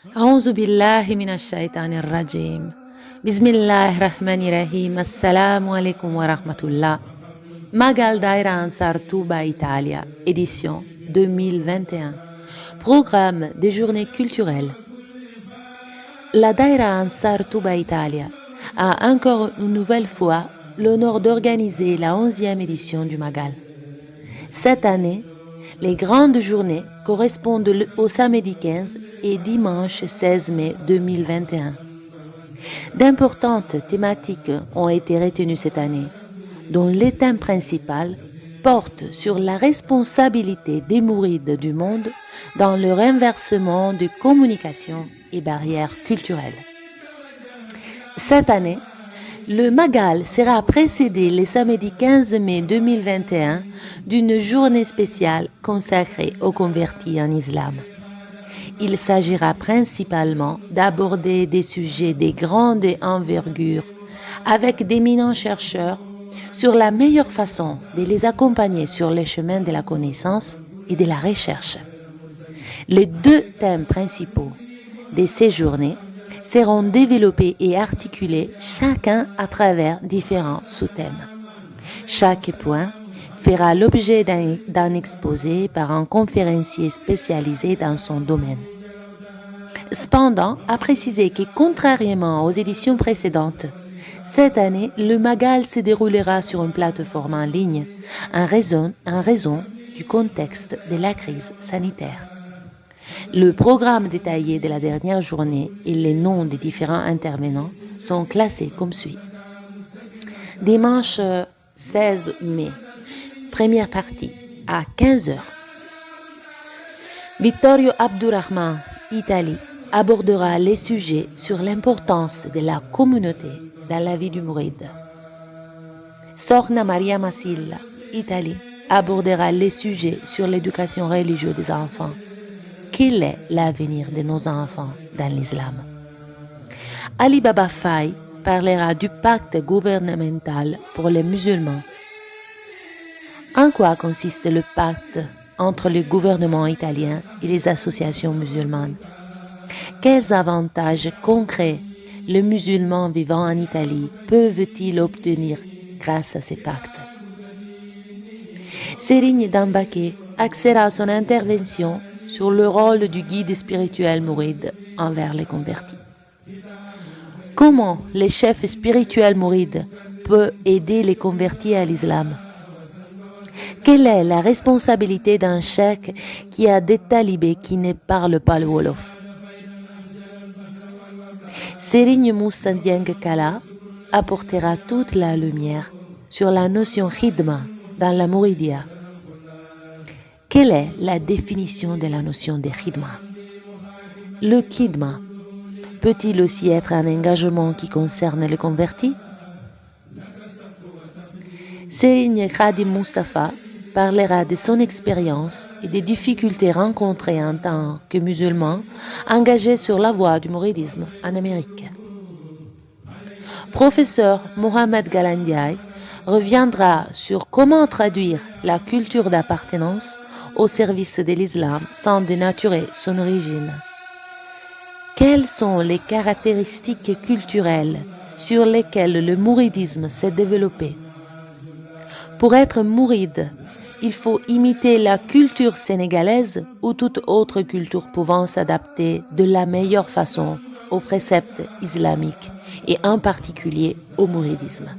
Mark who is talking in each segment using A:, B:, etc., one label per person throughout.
A: أعوذ بالله من الشيطان الرجيم. بسم الله الرحمن الرحيم. Assalamu alaikum wa rahmatullah. Magal Daira Ansar Touba Italia, édition 2021. Programme des journées culturelles. La Daira Ansar Touba Italia a encore une nouvelle fois l'honneur d'organiser la 11e édition du Magal. Cette année, les grandes journées correspondent au samedi 15 et dimanche 16 mai 2021. D'importantes thématiques ont été retenues cette année, dont le thème principal porte sur la responsabilité des mourides du monde dans le renversement de communication et barrières culturelles. Cette année, le Magal sera précédé le samedi 15 mai 2021 d'une journée spéciale consacrée aux convertis en islam. Il s'agira principalement d'aborder des sujets de grande envergure avec d'éminents chercheurs sur la meilleure façon de les accompagner sur les chemins de la connaissance et de la recherche. Les deux thèmes principaux de ces journées seront développés et articulés chacun à travers différents sous-thèmes. Chaque point fera l'objet d'un exposé par un conférencier spécialisé dans son domaine. Cependant, à préciser que contrairement aux éditions précédentes, cette année, le Magal se déroulera sur une plateforme en ligne en raison du contexte de la crise sanitaire. Le programme détaillé de la dernière journée et les noms des différents intervenants sont classés comme suit. Dimanche 16 mai, première partie, à 15h. Vittorio Abdurrahman, Italie, abordera les sujets sur l'importance de la communauté dans la vie du mouride. Sorna Maria Masilla, Italie, abordera les sujets sur l'éducation religieuse des enfants. Quel est l'avenir de nos enfants dans l'islam? Ali Baba Faye parlera du pacte gouvernemental pour les musulmans. En quoi consiste le pacte entre le gouvernement italien et les associations musulmanes? Quels avantages concrets les musulmans vivant en Italie peuvent-ils obtenir grâce à ces pactes? Serigne Dambake axera son intervention sur le rôle du guide spirituel mouride envers les convertis. Comment le chef spirituel mouride peut aider les convertis à l'islam? Quelle est la responsabilité d'un cheikh qui a des talibés qui ne parlent pas le Wolof? Serigne Moussa Dieng Kala apportera toute la lumière sur la notion khidma dans la Mouridia. Quelle est la définition de la notion de khidma? Le khidma peut-il aussi être un engagement qui concerne les convertis? Serigne Khadim Mustafa parlera de son expérience et des difficultés rencontrées en tant que musulman engagé sur la voie du mouridisme en Amérique. Professeur Mohamed Galandiaï reviendra sur comment traduire la culture d'appartenance au service de l'islam sans dénaturer son origine. Quelles sont les caractéristiques culturelles sur lesquelles le mouridisme s'est développé? Pour être mouride, il faut imiter la culture sénégalaise ou toute autre culture pouvant s'adapter de la meilleure façon aux préceptes islamiques et en particulier au mouridisme.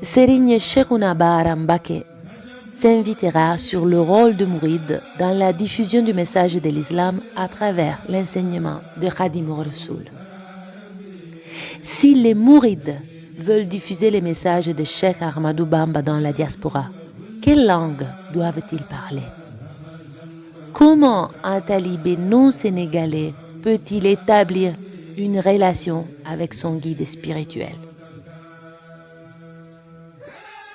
A: Serigne Cheikhouna Bahara Mbacké s'invitera sur le rôle de mouride dans la diffusion du message de l'islam à travers l'enseignement de Khadim Rassoul. Si les mourides veulent diffuser les messages de Cheikh Ahmadou Bamba dans la diaspora, quelle langue doivent-ils parler? Comment un talibé non sénégalais peut-il établir une relation avec son guide spirituel?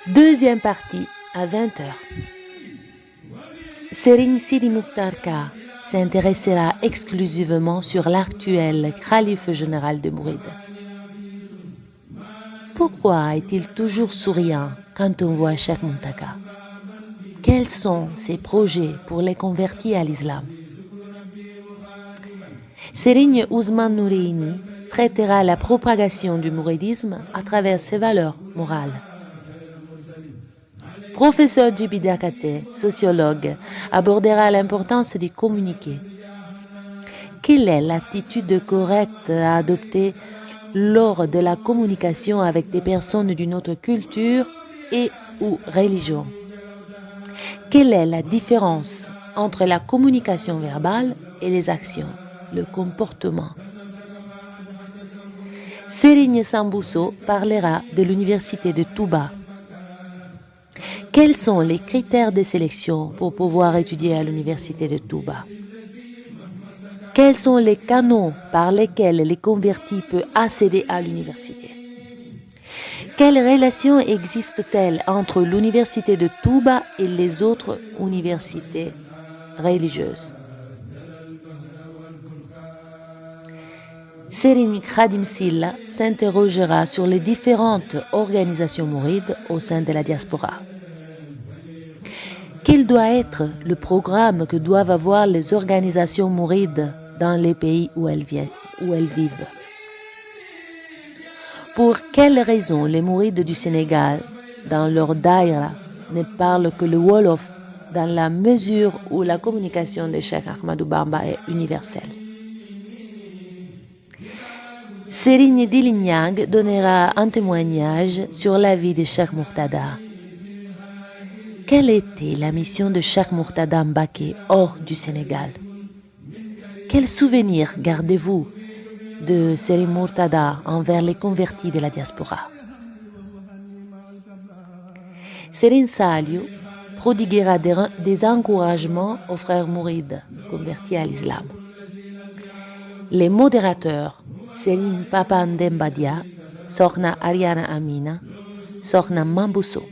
A: Deuxième partie à 20h. Serigne Sidi Mokhtar Ka s'intéressera exclusivement sur l'actuel khalife général de Mouride. Pourquoi est-il toujours souriant quand on voit Cheikh Muntaka? Quels sont ses projets pour les convertis à l'islam? Serigne Ousmane Noureini traitera la propagation du mouridisme à travers ses valeurs morales. Professeur Djibi Diakhaté, sociologue, abordera l'importance de communiquer. Quelle est l'attitude correcte à adopter lors de la communication avec des personnes d'une autre culture et ou religion? Quelle est la différence entre la communication verbale et les actions, le comportement? Serigne Sambousso parlera de l'université de Touba. Quels sont les critères de sélection pour pouvoir étudier à l'université de Touba? Quels sont les canaux par lesquels les convertis peuvent accéder à l'université? Quelle relation existe-t-elle entre l'université de Touba et les autres universités religieuses? Serigne Khadim Silla s'interrogera sur les différentes organisations mourides au sein de la diaspora. Quel doit être le programme que doivent avoir les organisations mourides dans les pays où elles vivent? Pour quelles raisons les mourides du Sénégal, dans leur daïra, ne parlent que le Wolof dans la mesure où la communication de Cheikh Ahmadou Bamba est universelle? Serigne Dili Niang donnera un témoignage sur la vie de Cheikh Mourtada. Quelle était la mission de Cheikh Mourtada Mbacké hors du Sénégal? Quel souvenir gardez-vous de Serigne Mourtada envers les convertis de la diaspora? Serigne Saliou prodiguera des encouragements aux frères mourides convertis à l'islam. Les modérateurs Serigne Papa Ndemba Dia, Sokhna Ariana Amina, Sokhna Mambousso.